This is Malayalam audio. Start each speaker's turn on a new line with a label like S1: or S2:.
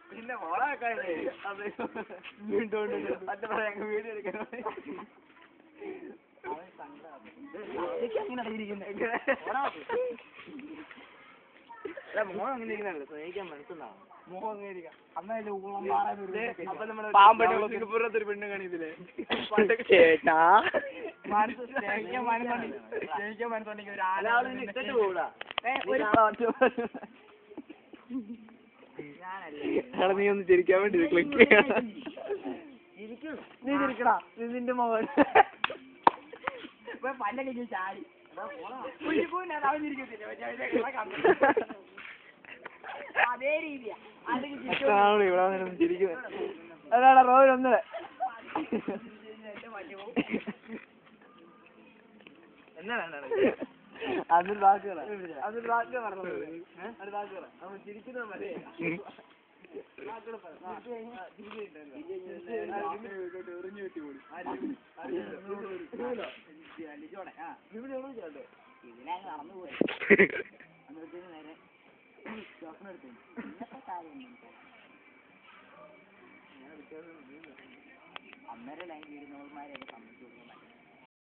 S1: പിന്നെ മോളാക്കാനേ വീണ്ടും വീഡിയോ എടുക്കാൻ മോഹം അങ്ങനെ ഇരിക്കുന്നല്ലോ സ്നേഹിക്കാൻ മനസ്സുണ്ടാവും മോഹം അങ്ങനെ ഇരിക്കാം അന്നൊരു പെണ്ണ് കാണിയതില്ലേ ചേട്ടാ സ്നേഹിക്കാൻ മനസ്സുണ്ടെങ്കിൽ ഒരാളെ പോകൂടാ നീ ഒന്ന് ചിരിക്കാൻ വേണ്ടി ക്ലിക്ക് നീ ചിരിക്കടാ നിന്റെ മോഹൻ പല്ലൊക്കെ ചാടി അതേ രീതിയാ ചിരിക്കുന്നത് റോഡ് ഒന്ന് അതൊരു വാക്ക് പറഞ്ഞത് ചിരിക്കുന്നത് മതി ഇതിനെ നടന്നു പോയി നേരെ അന്നേരം ലൈൻ വീടുന്നവന്മാരെയൊക്കെ സമ്മതിച്ചു കൊടുക്കാൻ